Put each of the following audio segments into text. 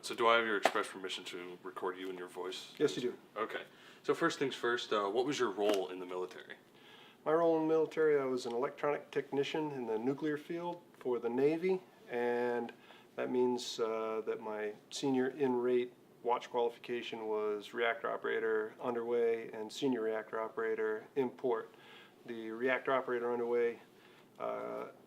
So do I have your express permission to record you and your voice? Yes, you do. Okay. So first things first, what was your role in the military? My role in the military, I was an electronic technician in the nuclear field for the Navy, and that means that my senior in-rate watch qualification was reactor operator underway and senior reactor operator import. The reactor operator underway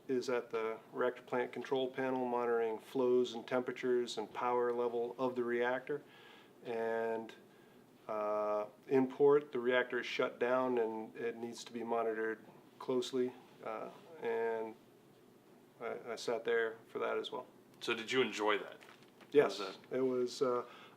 is at the reactor plant control panel monitoring flows and temperatures and power level of the reactor, and import, the reactor is shut down and it needs to be monitored closely, and I sat there for that as well. So did you enjoy that? Yes, it was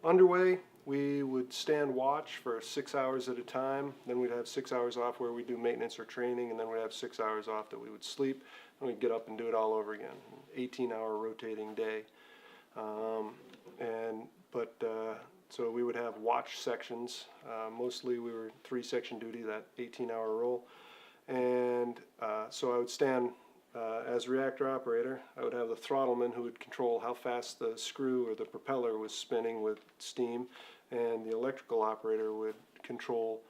underway. We would stand watch for 6 hours at a time, then we'd have 6 hours off where we'd do maintenance or training, and then we'd have 6 hours off that we would sleep, and we'd get up and do it all over again. 18-hour rotating day. So we would have watch sections. Mostly we were 3-section duty, that 18-hour roll. And so I would stand as reactor operator. I would have the throttleman who would control how fast the screw or the propeller was spinning with steam, and the electrical operator would control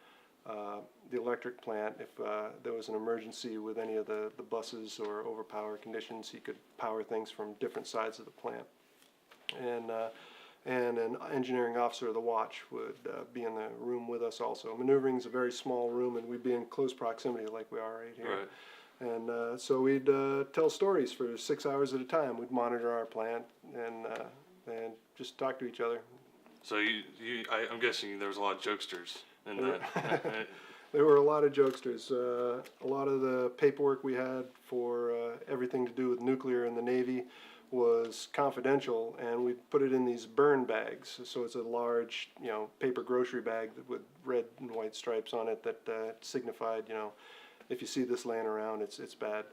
the electric plant. If there was an emergency with any of the buses or overpower conditions, he could power things from different sides of the plant. And an engineering officer of the watch would be in the room with us also. Maneuvering is a very small room, and we'd be in close proximity like we are right here. Right. And so we'd tell stories for 6 hours at a time. We'd monitor our plant and just talk to each other. So I'm guessing there was a lot of jokesters in that. There were a lot of jokesters. A lot of the paperwork we had for everything to do with nuclear in the Navy was confidential, and we put it in these burn bags. So it's a large, paper grocery bag with red and white stripes on it that signified, if you see this laying around, it's bad.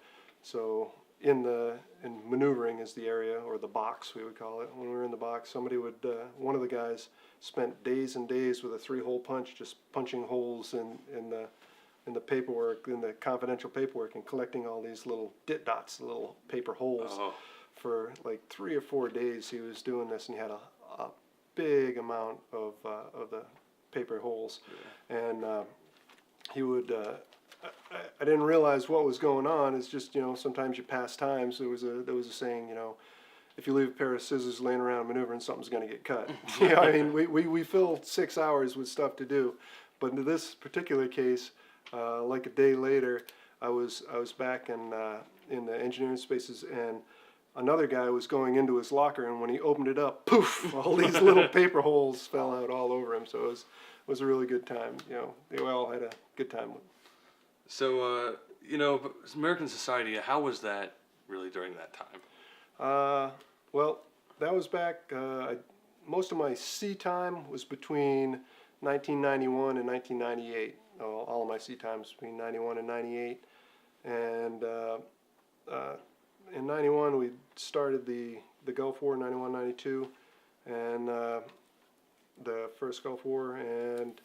So in maneuvering is the area, or the box we would call it. When we were in the box, somebody would, one of the guys spent days and days with a 3-hole punch, just punching holes in the paperwork, in the confidential paperwork, and collecting all these little dit dots, little paper holes. Oh. For like 3 or 4 days he was doing this, and he had a big amount of the paper holes. Yeah. And he would, I didn't realize what was going on. It's just, sometimes you pass times. There was a saying, if you leave a pair of scissors laying around maneuvering, something's going to get cut. I mean, we filled 6 hours with stuff to do. But in this particular case, like a day later, I was back in the engineering spaces, and another guy was going into his locker, and when he opened it up, poof, all these little paper holes fell out all over him. So it was a really good time. They all had a good time. So, American society, how was that really during that time? Well, that was back, most of my sea time was between 1991 and 1998. All of my sea time was between 91 and 98. And in 91, we started the Gulf War, 91, 92, and the first Gulf War. And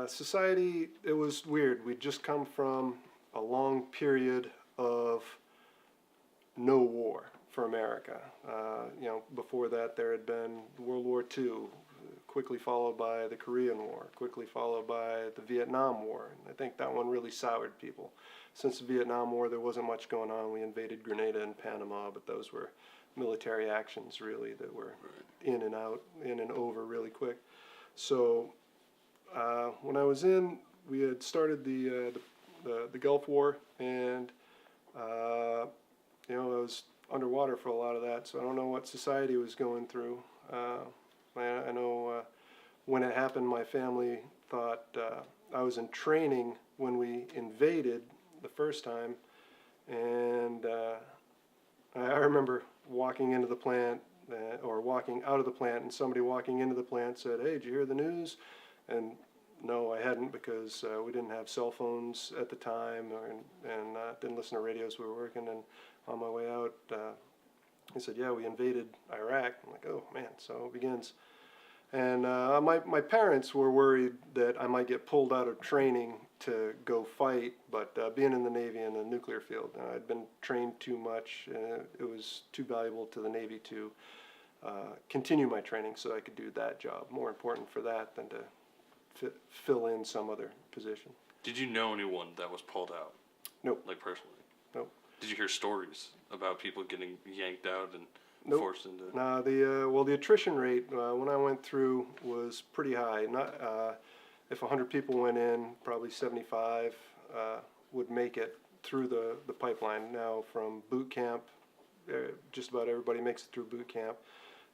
society, it was weird. We'd just come from a long period of no war for America. Before that, there had been World War II, quickly followed by the Korean War, quickly followed by the Vietnam War. And I think that one really soured people. Since the Vietnam War, there wasn't much going on. We invaded Grenada and Panama, but those were military actions, really, that were in and out, in and over really quick. So when I was in, we had started the Gulf War, and I was underwater for a lot of that, so I don't know what society was going through. I know when it happened, my family thought I was in training when we invaded the first time, and I remember walking into the plant, or walking out of the plant, and somebody walking into the plant said, "Hey, did you hear the news?" And no, I hadn't, because we didn't have cell phones at the time, and didn't listen to radios. We were working, and on my way out, he said, "Yeah, we invaded Iraq." I'm like, "Oh man," so it begins. And my parents were worried that I might get pulled out of training to go fight, but being in the Navy in the nuclear field, I'd been trained too much, and it was too valuable to the Navy to continue my training so I could do that job. More important for that than to fill in some other position. Did you know anyone that was pulled out? Nope. Like personally? Nope. Did you hear stories about people getting yanked out and Nope. forced into? No, the attrition rate when I went through was pretty high. If 100 people went in, probably 75 would make it through the pipeline. Now from boot camp, just about everybody makes it through boot camp.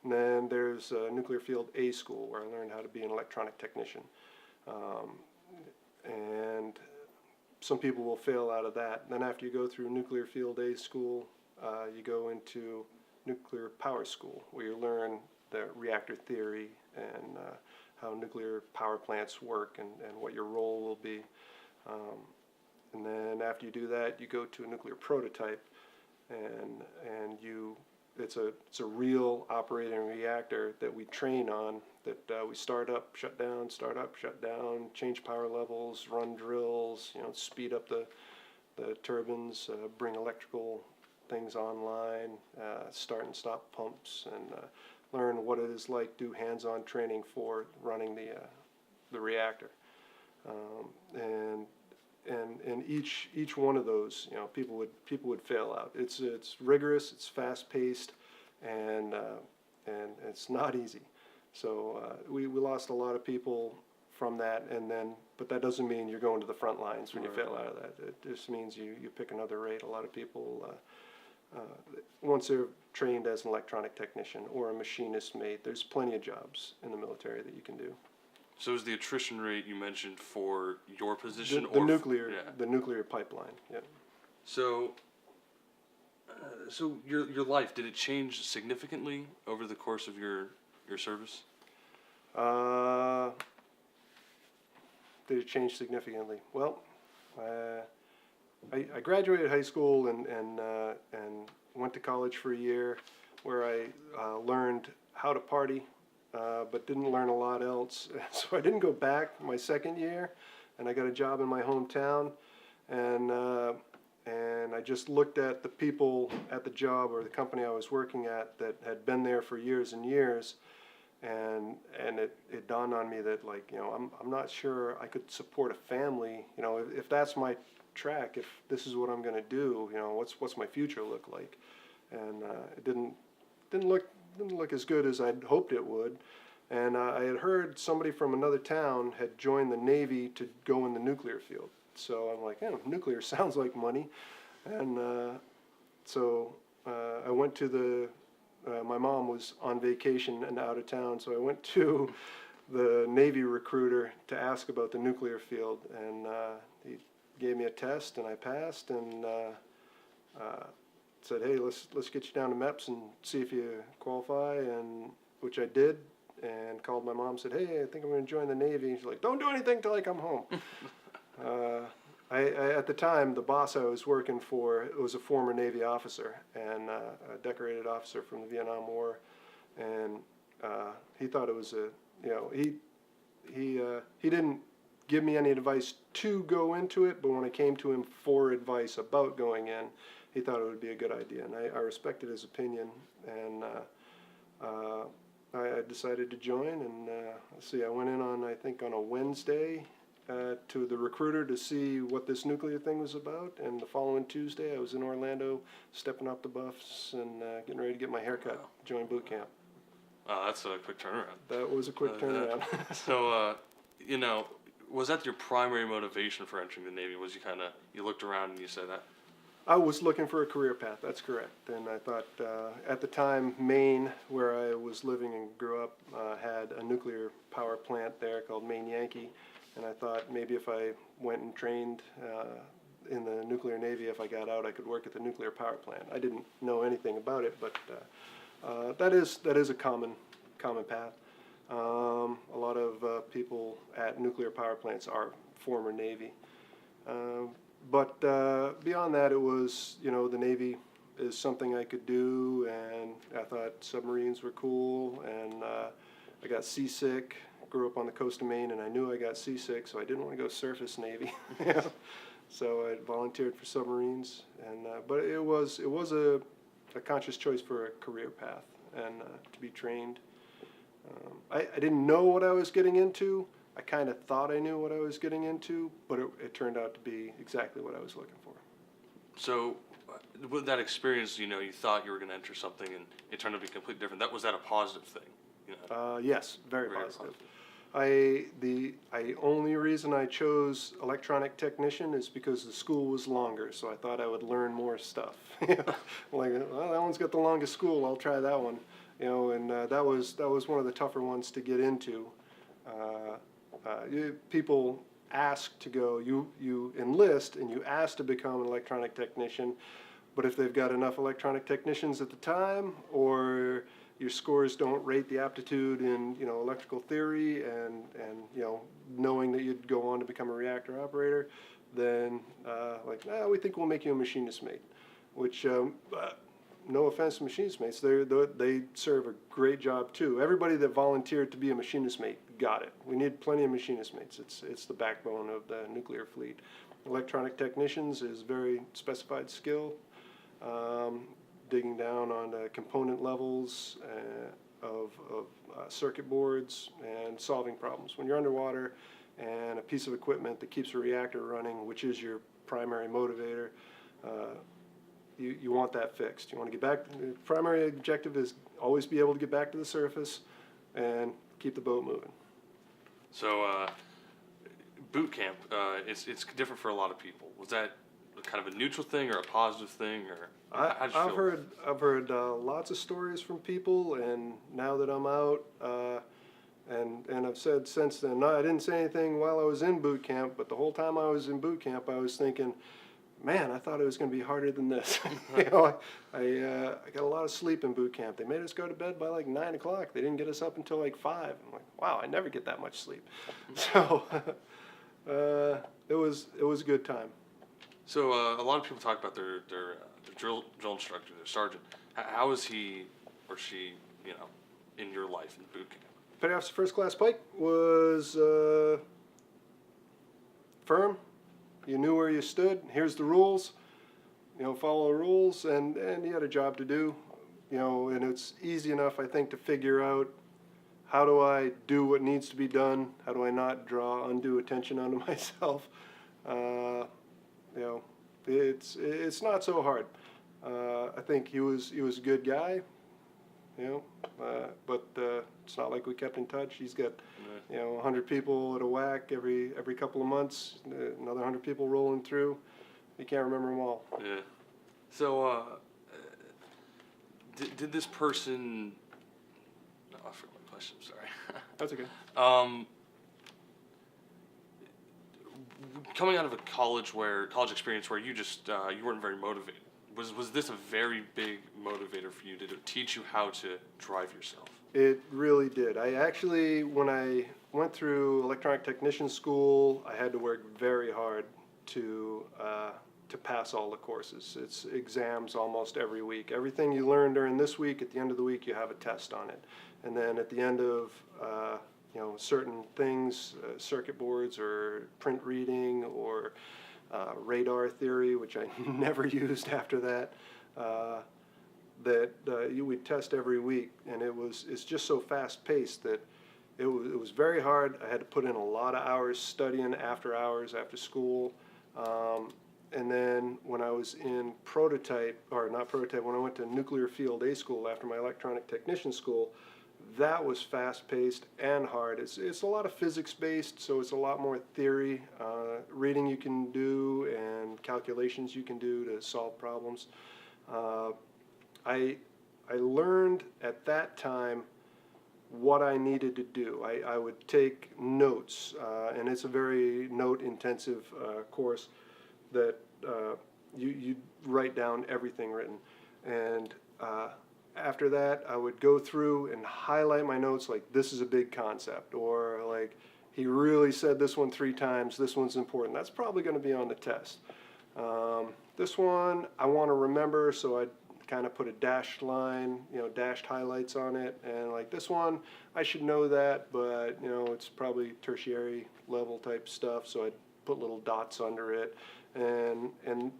And then there's Nuclear Field A School where I learned how to be an electronic technician. And some people will fail out of that. And then after you go through Nuclear Field A School, you go into Nuclear Power School, where you learn the reactor theory and how nuclear power plants work and what your role will be. And then after you do that, you go to a nuclear prototype, and it's a real operating reactor that we train on, that we start up, shut down, change power levels, run drills, speed up the turbines, bring electrical things online, start and stop pumps, and learn what it is like, do hands-on training for running the reactor. And each one of those, people would fail out. It's rigorous, it's fast-paced, and it's not easy. So we lost a lot of people from that, but that doesn't mean you're going to the front lines when you fail out of that. It just means you pick another rate. A lot of people, once they're trained as an electronic technician or a machinist mate, there's plenty of jobs in the military that you can do. So is the attrition rate you mentioned for your position The or nuclear pipeline? Yeah. So your life, did it change significantly over the course of your service? Did it change significantly? Well, I graduated high school and went to college for a year, where I learned how to party, but didn't learn a lot else. So I didn't go back my second year, and I got a job in my hometown, and I just looked at the people at the job or the company I was working at that had been there for years and years, and it dawned on me that, like, I'm not sure I could support a family, if that's my track, if this is what I'm going to do, what's my future look like? And it didn't look as good as I'd hoped it would. And I had heard somebody from another town had joined the Navy to go in the nuclear field. So I'm like, nuclear sounds like money. And so I went to my mom was on vacation and out of town, so I went to the Navy recruiter to ask about the nuclear field, and he gave me a test, and I passed, and said, hey, let's get you down to MEPS and see if you qualify, and which I did, and called my mom, said, hey, I think I'm going to join the Navy. She's like, don't do anything till I come home. I at the time, the boss I was working for was a former Navy officer, and a decorated officer from the Vietnam War, and he thought it was he didn't give me any advice to go into it, but when I came to him for advice about going in, he thought it would be a good idea, and I respected his opinion, and I decided to join, and let's see, I went in I think on a Wednesday to the recruiter to see what this nuclear thing was about, and the following Tuesday I was in Orlando stepping up the buffs and getting ready to get my hair cut, join boot camp. Wow, that's a quick turnaround. That was a quick turnaround. So, was that your primary motivation for entering the Navy? Was you looked around and you said that? I was looking for a career path, that's correct. And I thought, at the time, Maine, where I was living and grew up, had a nuclear power plant there called Maine Yankee. And I thought maybe if I went and trained in the nuclear Navy, if I got out, I could work at the nuclear power plant. I didn't know anything about it, but that is a common path. A lot of people at nuclear power plants are former Navy. But beyond that, it was, the Navy is something I could do, and I thought submarines were cool, and I got seasick, grew up on the coast of Maine, and I knew I got seasick, so I didn't want to go surface Navy. So I volunteered for submarines, and but it was a conscious choice for a career path, and to be trained. I didn't know what I was getting into. I kind of thought I knew what I was getting into, but it turned out to be exactly what I was looking for. So, with that experience, you know, you thought you were going to enter something, and it turned out to be completely different. Was that a positive thing? You know? Yes, very Very positive. positive. I only reason I chose electronic technician is because the school was longer, so I thought I would learn more stuff. Like, well, that one's got the longest school. I'll try that one. You know, and that was one of the tougher ones to get into. People ask to go. You enlist and you ask to become an electronic technician, but if they've got enough electronic technicians at the time, or your scores don't rate the aptitude in, you know, electrical theory and you know, knowing that you'd go on to become a reactor operator, then we think we'll make you a machinist mate, which no offense to machinist mates, they serve a great job too. Everybody that volunteered to be a machinist mate got it. We need plenty of machinist mates. It's the backbone of the nuclear fleet. Electronic technicians is very specified skill. Digging down on the component levels of circuit boards and solving problems. When you're underwater and a piece of equipment that keeps a reactor running, which is your primary motivator, you want that fixed. You want to get back. The primary objective is always be able to get back to the surface and keep the boat moving. So, boot camp, it's different for a lot of people. Was that kind of a neutral thing or a positive thing, or how did you feel? I've heard lots of stories from people, and now that I'm out, and I've said since then, no, I didn't say anything while I was in boot camp, but the whole time I was in boot camp, I was thinking, man, I thought it was going to be harder than this. You know, I got a lot of sleep in boot camp. They made us go to bed by like 9 o'clock. They didn't get us up until like 5. I'm like, wow, I never get that much sleep. So it was a good time. So a lot of people talk about their drill instructor, their sergeant. How is he or she, you know, in your life in boot camp? Petty Officer First Class Pike was firm. You knew where you stood. Here's the rules. You know, follow the rules, and you had a job to do. You know, and it's easy enough, I think, to figure out how do I do what needs to be done. How do I not draw undue attention onto myself? You know, it's not so hard. I think he was a good guy. You know, but it's not like we kept in touch. He's got, you know, 100 people at a whack every couple of months. Another 100 people rolling through. You can't remember them all. Yeah. So, did this person? No, I forgot my question. Sorry. That's okay. Coming out of a college experience where you just you weren't very motivated. Was this a very big motivator for you? Did it teach you how to drive yourself? It really did. I actually, when I went through electronic technician school, I had to work very hard to pass all the courses. It's exams almost every week. Everything you learn during this week, at the end of the week, you have a test on it. And then at the end of you know, certain things, circuit boards or print reading or radar theory, which I never used after that, you would test every week, and it's just so fast paced that it was very hard. I had to put in a lot of hours studying after hours after school, and then when I was in when I went to nuclear field A school after my electronic technician school, that was fast paced and hard. It's a lot of physics based, so it's a lot more theory, reading you can do and calculations you can do to solve problems. I learned at that time what I needed to do. I would take notes, and it's a very note intensive course that you write down everything written, and after that, I would go through and highlight my notes like, this is a big concept, or like, he really said this one 3 times, this one's important. That's probably going to be on the test. This one I want to remember, so I'd kind of put a dashed line, you know, dashed highlights on it, and like this one, I should know that, but you know, it's probably tertiary level type stuff, so I'd put little dots under it, and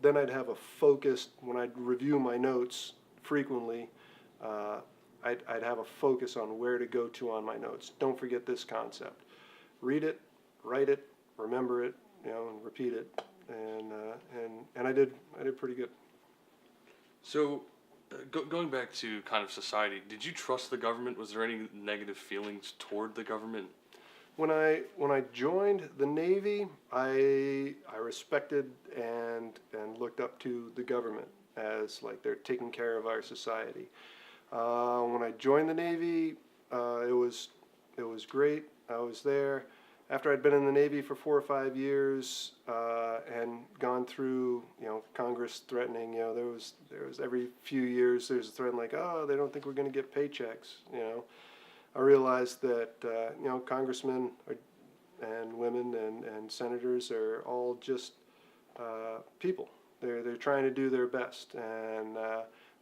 then I'd have a focused, when I'd review my notes frequently, I'd have a focus on where to go to on my notes. Don't forget this concept. Read it, write it, remember it, and repeat it, and I did pretty good. So, going back to kind of society, did you trust the government? Was there any negative feelings toward the government? When I joined the Navy, I respected and looked up to the government as like they're taking care of our society. When I joined the Navy, it was great. I was there. After I'd been in the Navy for 4 or 5 years and gone through, Congress threatening, there was every few years there's a threat like, oh, they don't think we're going to get paychecks, I realized that, congressmen and women and senators are all just people. They're trying to do their best, and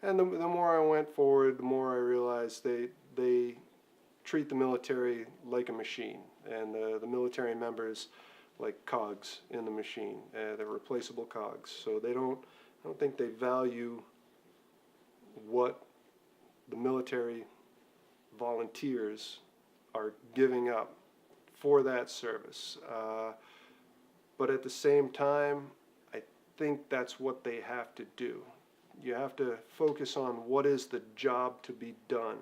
the more I went forward, the more I realized they treat the military like a machine, and the military members like cogs in the machine. They're replaceable cogs. So I don't think they value what the military volunteers are giving up for that service. But at the same time, I think that's what they have to do. You have to focus on what is the job to be done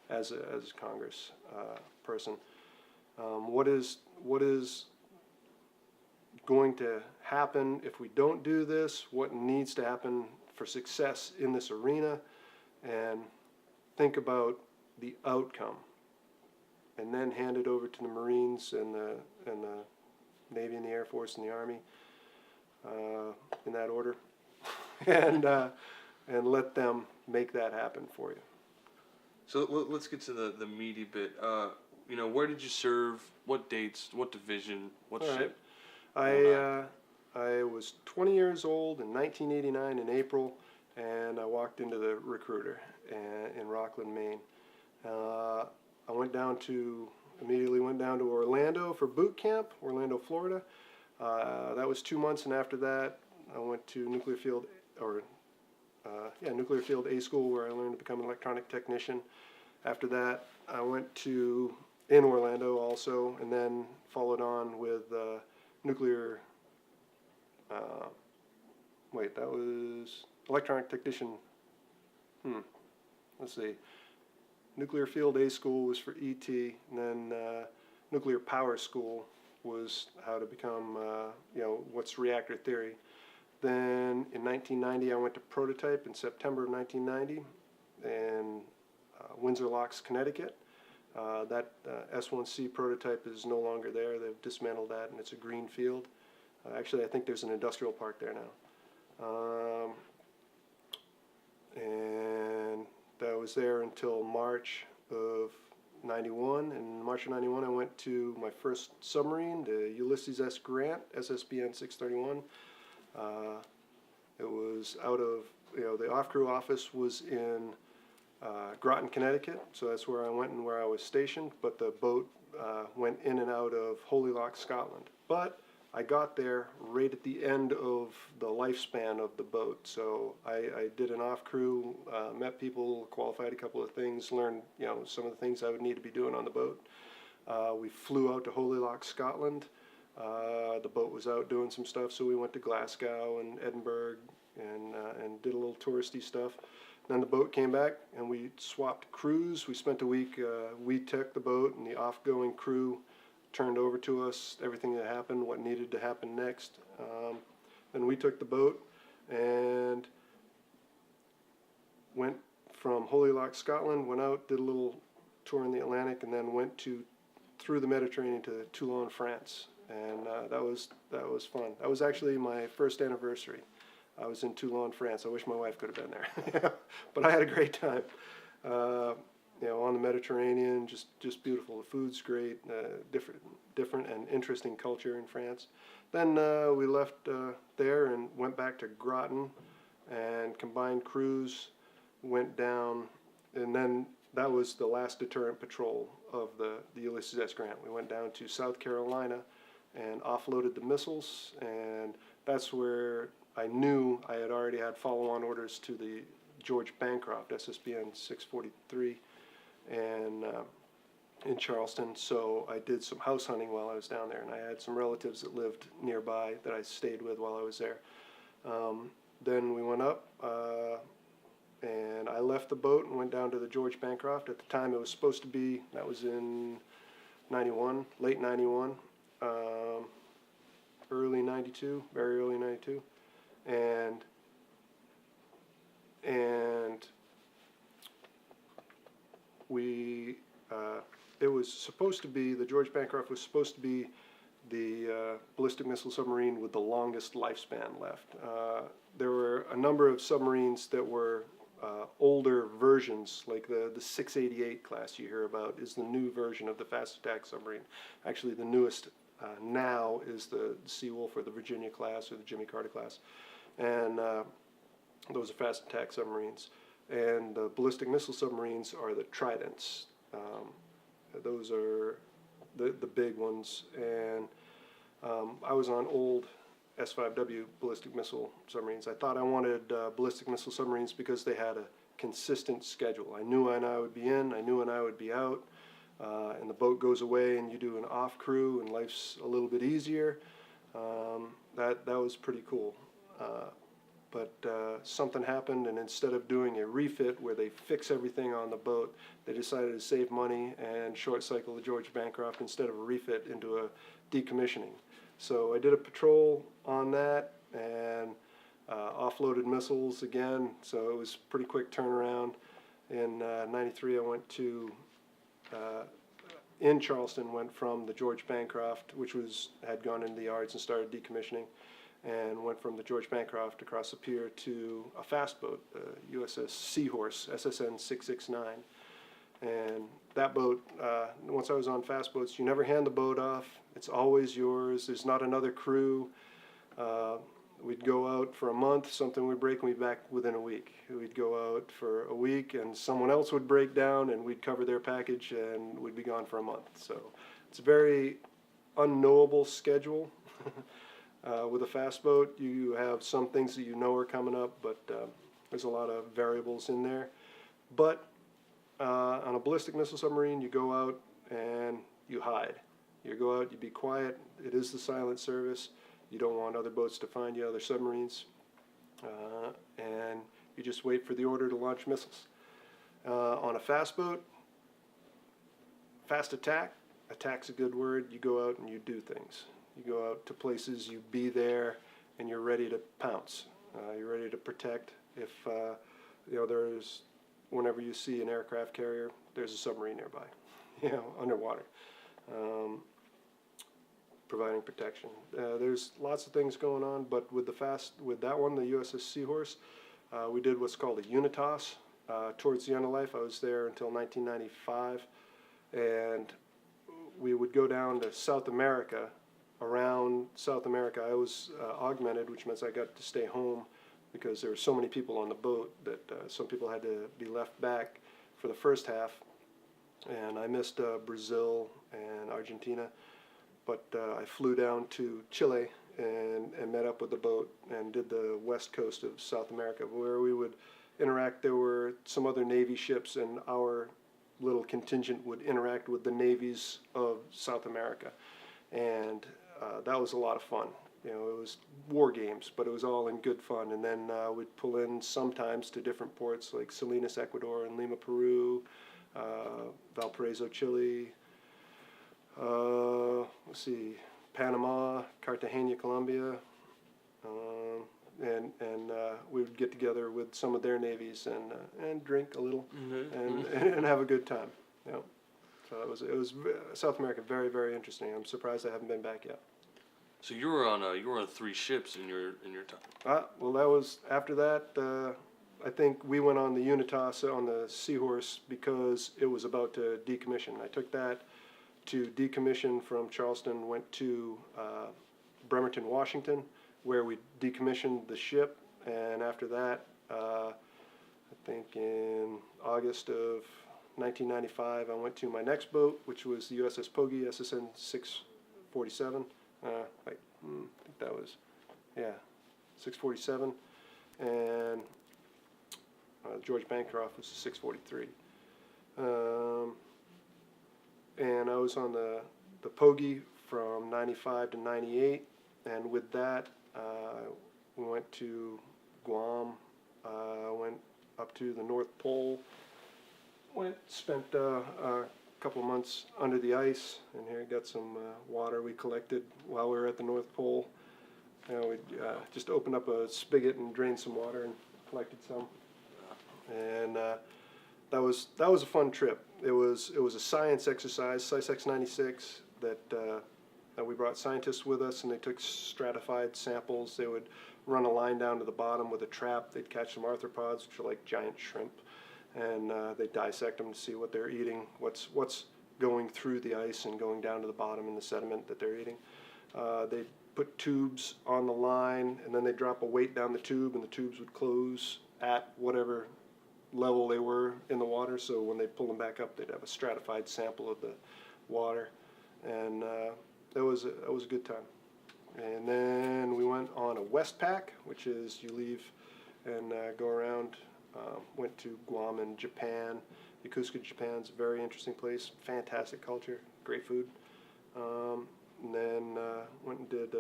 as a Congress person. What is going to happen if we don't do this? What needs to happen for success in this arena? And think about the outcome, and then hand it over to the Marines and the Navy and the Air Force and the Army, in that order, and let them make that happen for you. So let's get to the meaty bit. Where did you serve? What dates? What division? What ship? I was 20 years old in 1989 in April, and I walked into the recruiter in Rockland, Maine. I immediately went down to Orlando for boot camp, Orlando, Florida. That was 2 months, and after that, I went to Nuclear Field A School, where I learned to become an electronic technician. After that, I went in Orlando also, and then followed on with nuclear. That was electronic technician. Let's see. Nuclear Field A School was for ET, and then Nuclear Power School was how to become, what's reactor theory. Then in 1990, I went to Prototype in September of 1990 in Windsor Locks, Connecticut. That S1C prototype is no longer there. They've dismantled that, and it's a green field. Actually, I think there's an industrial park there now. And I was there until March of 91. In March of 91, I went to my first submarine, the Ulysses S. Grant, SSBN 631. It was out of, the off-crew office was in Groton, Connecticut, so that's where I went and where I was stationed, but the boat went in and out of Holy Loch, Scotland. But I got there right at the end of the lifespan of the boat, so I did an off-crew, met people, qualified a couple of things, learned some of the things I would need to be doing on the boat. We flew out to Holy Loch, Scotland. The boat was out doing some stuff, so we went to Glasgow and Edinburgh and did a little touristy stuff. Then the boat came back and we swapped crews. We spent a week, we took the boat, and the off-going crew turned over to us everything that happened, what needed to happen next. Then we took the boat and went from Holy Loch, Scotland, went out, did a little tour in the Atlantic, and then went through the Mediterranean to Toulon, France. And that was fun. That was actually my first anniversary. I was in Toulon, France. I wish my wife could have been there, but I had a great time. On the Mediterranean, just beautiful. The food's great. Different and interesting culture in France. Then we left there and went back to Groton, and combined crews went down, and then that was the last deterrent patrol of the Ulysses S. Grant. We went down to South Carolina and offloaded the missiles, and that's where I knew I had already had follow-on orders to the George Bancroft, SSBN 643, in Charleston, so I did some house hunting while I was down there, and I had some relatives that lived nearby that I stayed with while I was there. Then we went up, and I left the boat and went down to the George Bancroft. At the time it was supposed to be, that was in 91, late 91, early 92, very early 92, and we, it was supposed to be, the George Bancroft was supposed to be the ballistic missile submarine with the longest lifespan left. There were a number of submarines that were older versions, like the 688 class you hear about is the new version of the fast attack submarine. Actually, the newest now is the Seawolf or the Virginia class or the Jimmy Carter class. And those are fast attack submarines. And the ballistic missile submarines are the Tridents. Those are the big ones. And I was on old S-5W ballistic missile submarines. I thought I wanted ballistic missile submarines because they had a consistent schedule. I knew when I would be in, I knew when I would be out, and the boat goes away and you do an off crew and life's a little bit easier. That was pretty cool. But something happened, and instead of doing a refit where they fix everything on the boat, they decided to save money and short cycle the George Bancroft instead of a refit into a decommissioning. So I did a patrol on that and offloaded missiles again, so it was a pretty quick turnaround. In 93 I went to, in Charleston, went from the George Bancroft, which had gone into the yards and started decommissioning, and went from the George Bancroft across the pier to a fast boat, USS Seahorse, SSN 669. And that boat, once I was on fast boats, you never hand the boat off. It's always yours. There's not another crew. We'd go out for a month, something would break, and we'd be back within a week. We'd go out for a week, and someone else would break down, and we'd cover their package, and we'd be gone for a month. So it's a very unknowable schedule. With a fast boat, you have some things that you know are coming up, but there's a lot of variables in there. But on a ballistic missile submarine, you go out and you hide. You go out, you be quiet. It is the silent service. You don't want other boats to find you, other submarines. And you just wait for the order to launch missiles. On a fast boat, fast attack, attack's a good word, you go out and you do things. You go out to places, you be there, and you're ready to pounce. You're ready to protect. If, there's, whenever you see an aircraft carrier, there's a submarine nearby, underwater, providing protection. There's lots of things going on, but with that one, the USS Seahorse, we did what's called a UNITAS. Towards the end of life, I was there until 1995, and we would go down to South America. Around South America, I was augmented, which means I got to stay home because there were so many people on the boat that some people had to be left back for the first half. And I missed Brazil and Argentina, but I flew down to Chile and met up with the boat and did the west coast of South America, where we would interact. There were some other Navy ships, and our little contingent would interact with the navies of South America. And that was a lot of fun. It was war games, but it was all in good fun. And then we'd pull in sometimes to different ports like Salinas, Ecuador, and Lima, Peru, Valparaiso, Chile, Panama, Cartagena, Colombia, and we would get together with some of their navies and drink a little and have a good time. So it was South America, very, very interesting. I'm surprised I haven't been back yet. So you were on 3 ships in your time. Well, that was after that. I think we went on the UNITAS on the Seahorse because it was about to decommission. I took that to decommission from Charleston, went to Bremerton, Washington, where we decommissioned the ship, and after that, I think in August of 1995, I went to my next boat, which was the USS Pogey, SSN 647. I think that was, 647, and George Bancroft was 643. was on the Pogey from 95 to 98, and with that, we went to Guam, went up to the North Pole, spent a couple of months under the ice, and here got some water we collected while we were at the North Pole. We just opened up a spigot and drained some water and collected some, and that was a fun trip. It was a science exercise, SciSex 96, that we brought scientists with us, and they took stratified samples. They would run a line down to the bottom with a trap. They'd catch some arthropods, which are like giant shrimp, and they'd dissect them to see what they're eating, what's going through the ice and going down to the bottom in the sediment that they're eating. They'd put tubes on the line, and then they'd drop a weight down the tube, and the tubes would close at whatever level they were in the water. So when they pull them back up, they'd have a stratified sample of the water, and that was a good time. And then we went on a Westpac, which is you leave and go around. Went to Guam and Japan. Yokosuka, Japan's a very interesting place. Fantastic culture, great food. And then went and did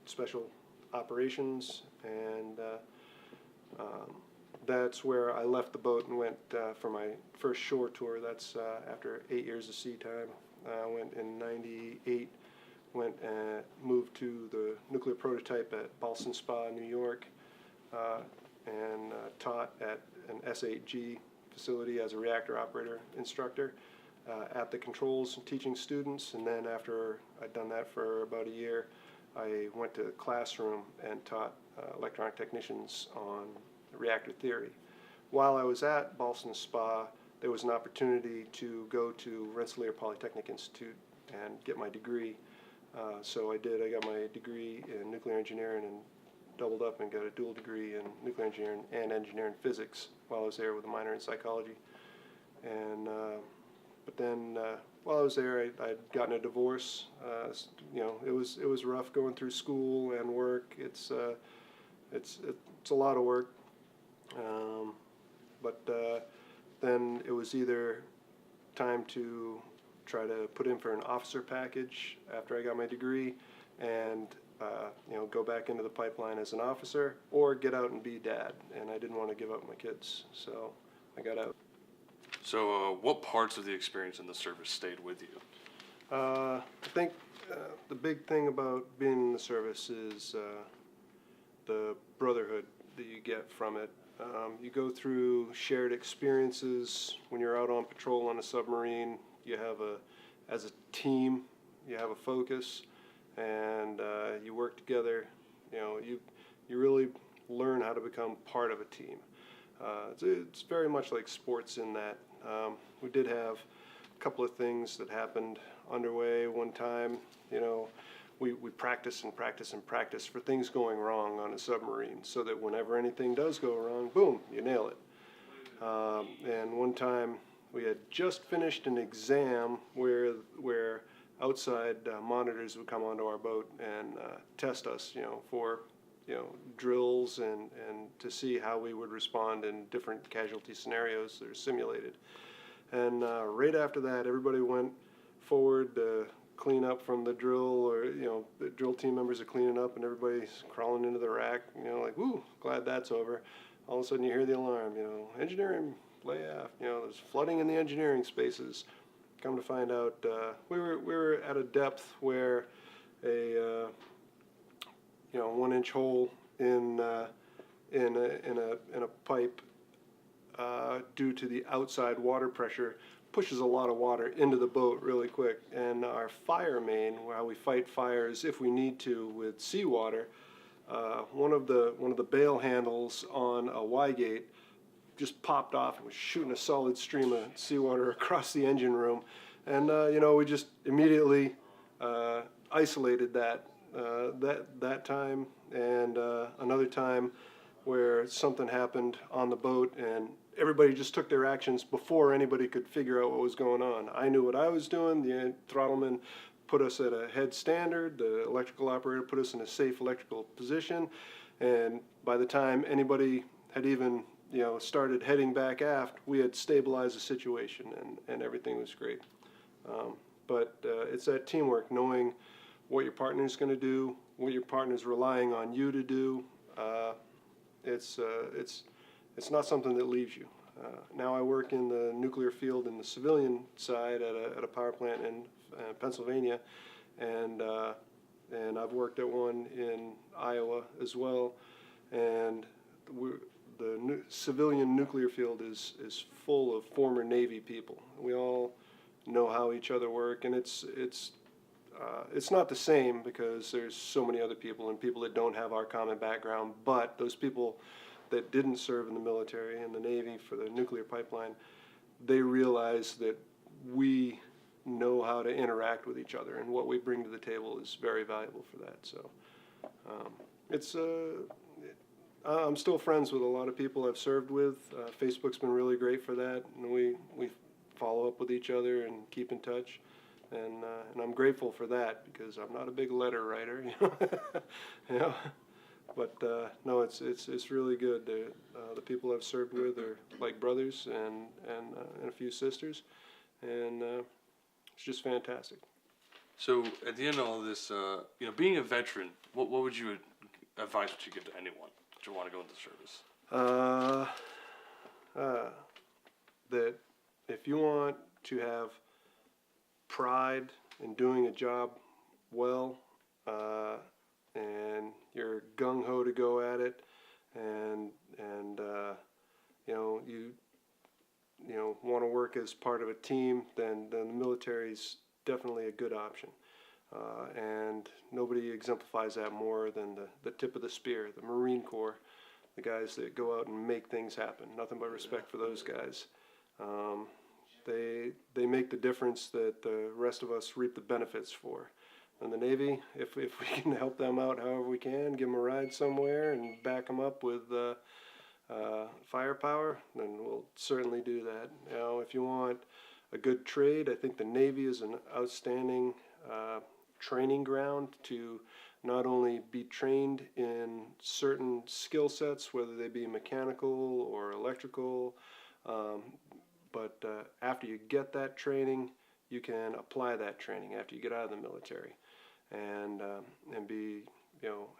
special operations, and that's where I left the boat and went for my first shore tour. That's after 8 years of sea time. I went in '98. Went and moved to the nuclear prototype at Ballston Spa, New York, and taught at an S8G facility as a reactor operator instructor at the controls, teaching students. And then after I'd done that for about a year, I went to the classroom and taught electronic technicians on reactor theory. While I was at Ballston Spa, there was an opportunity to go to Rensselaer Polytechnic Institute and get my degree. So I did. I got my degree in nuclear engineering and doubled up and got a dual degree in nuclear engineering and engineering physics while I was there with a minor in psychology. And but then while I was there, I'd gotten a divorce. It was rough going through school and work. It's a lot of work. But then it was either time to try to put in for an officer package after I got my degree, and go back into the pipeline as an officer, or get out and be dad. And I didn't want to give up my kids, so I got out. So what parts of the experience in the service stayed with you? I think the big thing about being in the service is the brotherhood that you get from it. You go through shared experiences when you're out on patrol on a submarine. You have as a team, you have a focus, and you work together. You really learn how to become part of a team. It's very much like sports in that. We did have a couple of things that happened underway one time. We practice and practice and practice for things going wrong on a submarine, so that whenever anything does go wrong, boom, you nail it. And one time we had just finished an exam where outside monitors would come onto our boat and test us, for drills and to see how we would respond in different casualty scenarios that are simulated. And right after that, everybody went forward to clean up from the drill, or the drill team members are cleaning up, and everybody's crawling into the rack, like, woo, glad that's over. All of a sudden you hear the alarm, engineering lay aft, there's flooding in the engineering spaces. Come to find out, we were at a depth where a 1-inch hole in a pipe, due to the outside water pressure, pushes a lot of water into the boat really quick. And our fire main, how we fight fires if we need to with seawater, one of the bail handles on a Y-gate just popped off and was shooting a solid stream of seawater across the engine room. And we just immediately isolated that time, and another time where something happened on the boat and everybody just took their actions before anybody could figure out what was going on. I knew what I was doing. The throttleman put us at a head standard. The electrical operator put us in a safe electrical position. And by the time anybody had even started heading back aft, we had stabilized the situation, and everything was great. but it's that teamwork, knowing what your partner's going to do, what your partner's relying on you to do. It's not something that leaves you. Now I work in the nuclear field in the civilian side at a power plant in Pennsylvania, and I've worked at one in Iowa as well. And the civilian nuclear field is full of former Navy people. We all know how each other work, and it's not the same because there's so many other people and people that don't have our common background. But those people that didn't serve in the military and the Navy for the nuclear pipeline, they realize that we know how to interact with each other, and what we bring to the table is very valuable for that. So I'm still friends with a lot of people I've served with. Facebook's been really great for that, and we follow up with each other and keep in touch. And I'm grateful for that because I'm not a big letter writer, you know. But no, it's really good. The people I've served with are like brothers and a few sisters, and it's just fantastic. So at the end of all this, being a veteran, what would you advice would you give to anyone that want to go into the service? That if you want to have pride in doing a job well, and you're gung ho to go at it, and you want to work as part of a team, then the military's definitely a good option. And nobody exemplifies that more than the tip of the spear, the Marine Corps, the guys that go out and make things happen. Nothing but respect for those guys. They make the difference that the rest of us reap the benefits for. And the Navy, if we can help them out however we can, give them a ride somewhere and back them up with firepower, then we'll certainly do that. Now, if you want a good trade, I think the Navy is an outstanding training ground to not only be trained in certain skill sets, whether they be mechanical or electrical, but after you get that training, you can apply that training after you get out of the military, and be,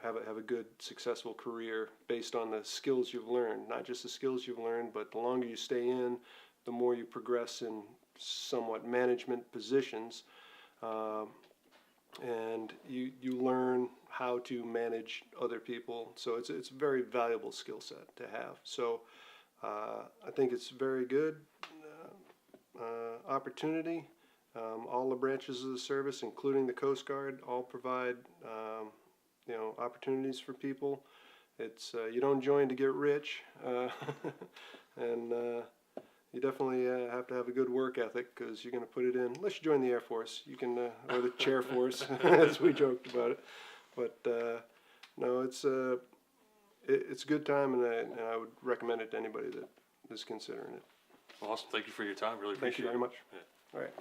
have a good successful career based on the skills you've learned. Not just the skills you've learned, but the longer you stay in, the more you progress in somewhat management positions, and you learn how to manage other people. So it's a very valuable skill set to have. So I think it's very good opportunity. All the branches of the service, including the Coast Guard, all provide opportunities for people. It's you don't join to get rich, and you definitely have to have a good work ethic because you're going to put it in. Unless you join the Air Force, you can, or the Chair Force, as we joked about it. But no, it's a good time, and I would recommend it to anybody that is considering it. Awesome. Thank you for your time. Really appreciate it. Thank you very much. Yeah. All right.